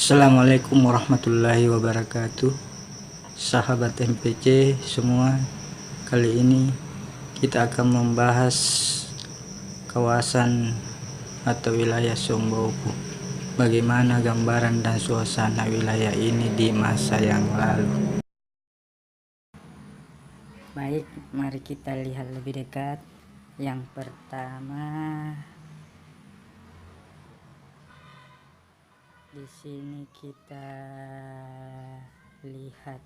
Assalamualaikum warahmatullahi wabarakatuh, sahabat MPC semua. Kali ini kita akan membahas kawasan atau wilayah Sombaupu. Bagaimana gambaran dan suasana wilayah ini di masa yang lalu. Baik, mari kita lihat lebih dekat. Yang pertama, di sini kita lihat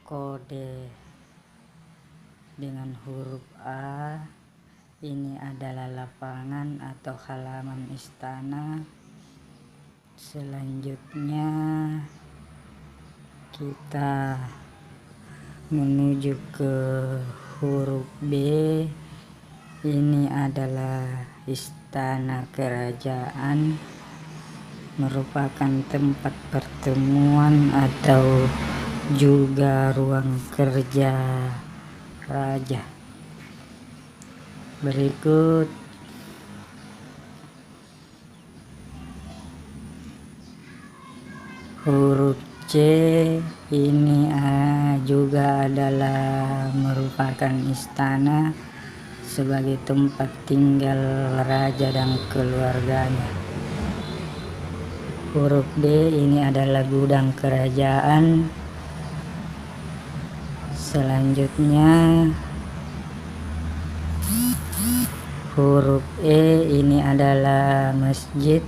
kode dengan huruf A. Ini adalah lapangan atau halaman istana. Selanjutnya kita menuju ke huruf B. Ini adalah istana kerajaan, merupakan tempat pertemuan atau juga ruang kerja raja. Berikut huruf C. Ini juga adalah merupakan istana sebagai tempat tinggal raja dan keluarganya. Huruf D. Ini adalah gudang kerajaan. Selanjutnya huruf E. Ini adalah masjid.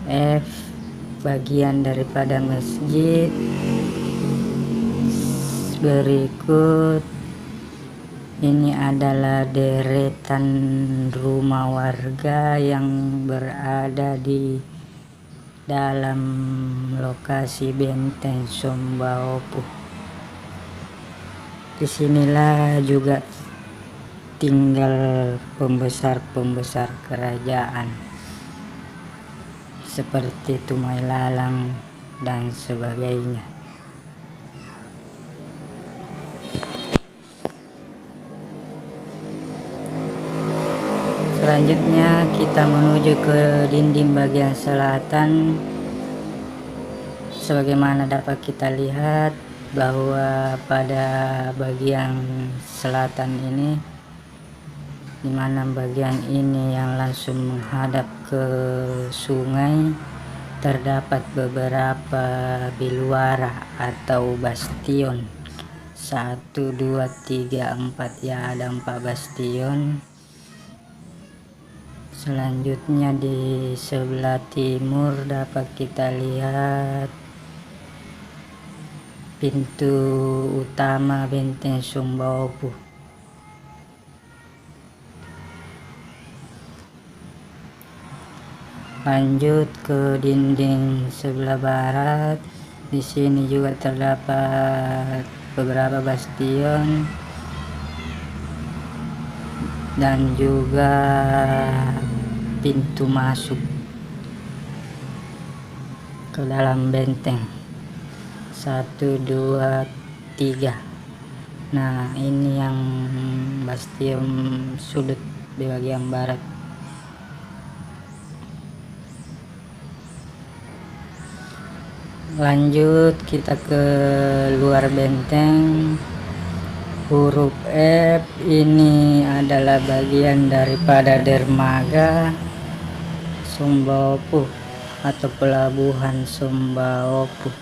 F. Bagian daripada masjid. Berikut ini adalah deretan rumah warga yang berada di dalam lokasi benteng Sombaupu. Disinilah juga tinggal pembesar-pembesar kerajaan seperti Tumai Lalang dan sebagainya. Selanjutnya kita menuju ke dinding bagian selatan. Sebagaimana dapat kita lihat bahwa pada bagian selatan ini, di mana bagian ini yang langsung menghadap ke sungai, terdapat beberapa biluara atau bastion. 1, 2, 3, 4, ya ada 4 bastion. Selanjutnya di sebelah timur dapat kita lihat pintu utama benteng Sombaupu. Lanjut ke dinding sebelah barat. Di sini juga terdapat beberapa bastion dan juga pintu masuk ke dalam benteng. 1, 2, 3. Nah, ini yang bastion sudut di bagian barat. Lanjut kita ke luar benteng. Huruf F. Ini adalah bagian daripada dermaga Sombaupu atau pelabuhan Sombaupu.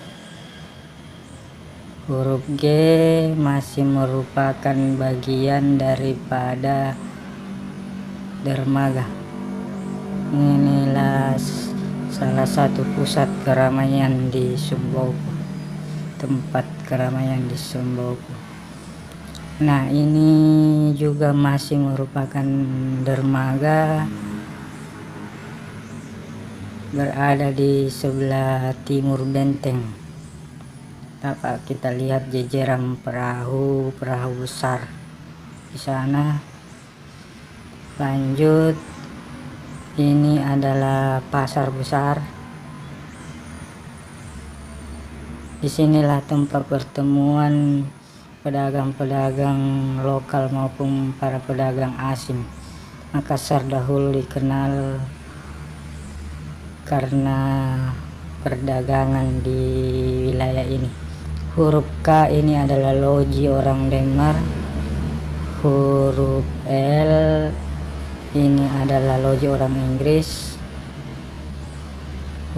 Huruf G masih merupakan bagian daripada dermaga. Inilah salah satu pusat keramaian di Sombaupu, tempat keramaian di Sombaupu. Nah, ini juga masih merupakan dermaga, berada di sebelah timur benteng. Dapat kita lihat jejeran perahu besar di sana. Lanjut, ini adalah pasar besar. Disinilah tempat pertemuan pedagang-pedagang lokal maupun para pedagang asing. Makassar dahulu dikenal karena perdagangan di wilayah ini. Huruf K ini adalah loji orang Denmark, huruf L ini adalah loji orang Inggris,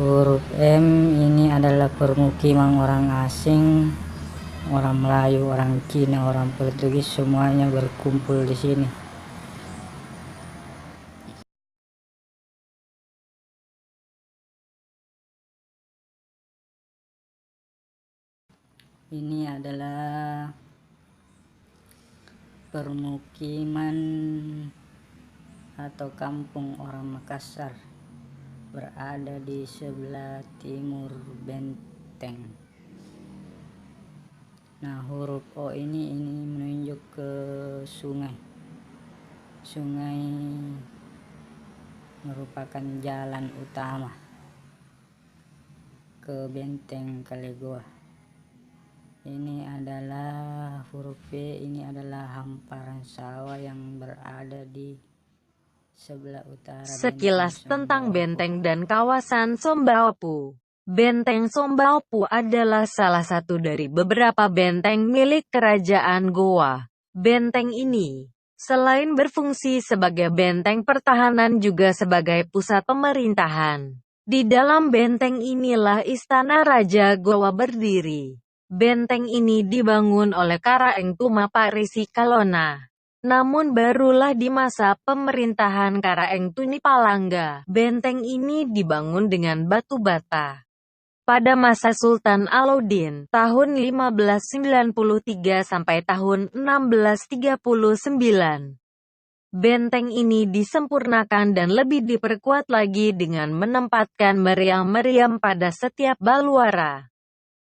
huruf M ini adalah permukiman orang asing, orang Melayu, orang Cina, orang Portugis, semuanya berkumpul di sini. Ini adalah permukiman atau kampung orang Makassar, berada di sebelah timur benteng. Nah, huruf O ini menunjuk ke sungai. Sungai merupakan jalan utama ke benteng Kalegoa. Ini adalah huruf V, ini adalah hamparan sawah yang berada di sebelah utara. Sekilas tentang benteng dan kawasan Sombaopu. Benteng Sombaopu adalah salah satu dari beberapa benteng milik Kerajaan Goa. Benteng ini, selain berfungsi sebagai benteng pertahanan juga sebagai pusat pemerintahan. Di dalam benteng inilah Istana Raja Goa berdiri. Benteng ini dibangun oleh Karaeng Tumaparisi Kalona. Namun barulah di masa pemerintahan Karaeng Tunipalangga, benteng ini dibangun dengan batu bata. Pada masa Sultan Alauddin, tahun 1593 sampai tahun 1639. Benteng ini disempurnakan dan lebih diperkuat lagi dengan menempatkan meriam-meriam pada setiap baluara.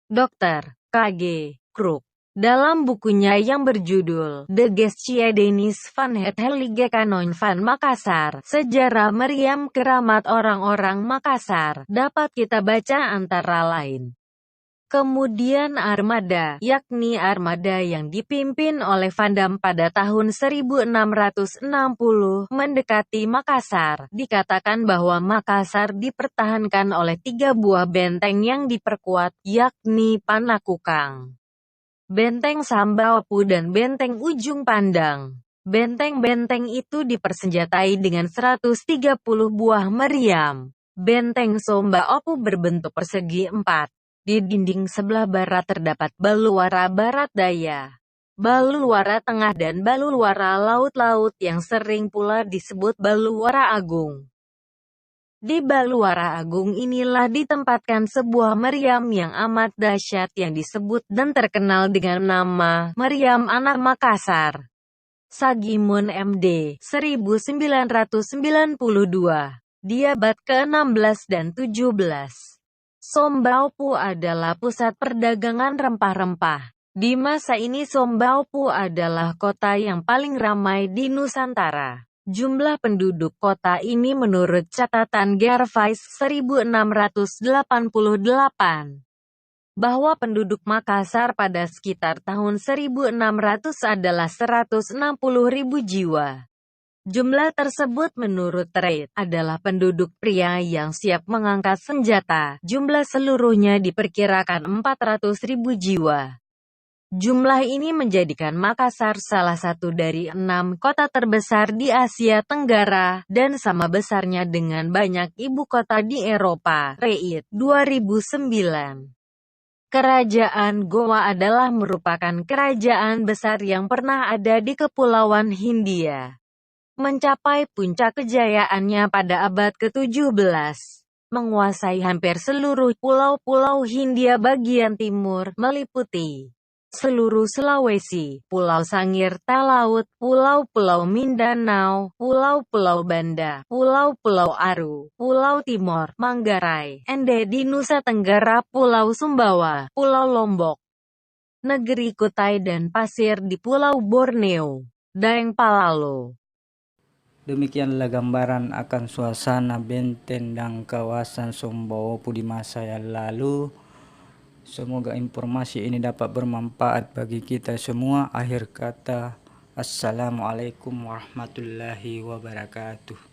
Dr. K.G. Krook, dalam bukunya yang berjudul De Geschiedenis van het Heilige Kanon van Makassar, Sejarah Meriam Keramat Orang-orang Makassar, dapat kita baca antara lain. Kemudian armada, yakni armada yang dipimpin oleh Vandam pada tahun 1660, mendekati Makassar. Dikatakan bahwa Makassar dipertahankan oleh 3 buah benteng yang diperkuat, yakni Panakukang, Benteng Sombaopu dan Benteng Ujung Pandang. Benteng-benteng itu dipersenjatai dengan 130 buah meriam. Benteng Sombaopu berbentuk persegi 4. Di dinding sebelah barat terdapat baluara barat daya, baluara tengah dan baluara laut-laut yang sering pula disebut baluara agung. Di baluara agung inilah ditempatkan sebuah meriam yang amat dahsyat yang disebut dan terkenal dengan nama Meriam Anak Makassar. Sagimun MD, 1992. Di abad ke-16 dan 17. Sombaopu adalah pusat perdagangan rempah-rempah. Di masa ini Sombaopu adalah kota yang paling ramai di Nusantara. Jumlah penduduk kota ini menurut catatan Gervais 1688, bahwa penduduk Makassar pada sekitar tahun 1600 adalah 160.000 jiwa. Jumlah tersebut menurut Trade adalah penduduk pria yang siap mengangkat senjata. Jumlah seluruhnya diperkirakan 400.000 jiwa. Jumlah ini menjadikan Makassar salah satu dari 6 kota terbesar di Asia Tenggara, dan sama besarnya dengan banyak ibu kota di Eropa. Reid, 2009. Kerajaan Goa adalah merupakan kerajaan besar yang pernah ada di Kepulauan Hindia. Mencapai puncak kejayaannya pada abad ke-17. Menguasai hampir seluruh pulau-pulau Hindia bagian timur, meliputi seluruh Sulawesi, Pulau Sangir, Talaut, Pulau-Pulau Mindanao, Pulau-Pulau Banda, Pulau-Pulau Aru, Pulau Timor, Manggarai, Ende di Nusa Tenggara, Pulau Sumbawa, Pulau Lombok, Negeri Kutai dan Pasir di Pulau Borneo, Daeng Palalo. Demikianlah gambaran akan suasana benteng dan kawasan Sombaopu di masa yang lalu. Semoga informasi ini dapat bermanfaat bagi kita semua. Akhir kata, Assalamualaikum warahmatullahi wabarakatuh.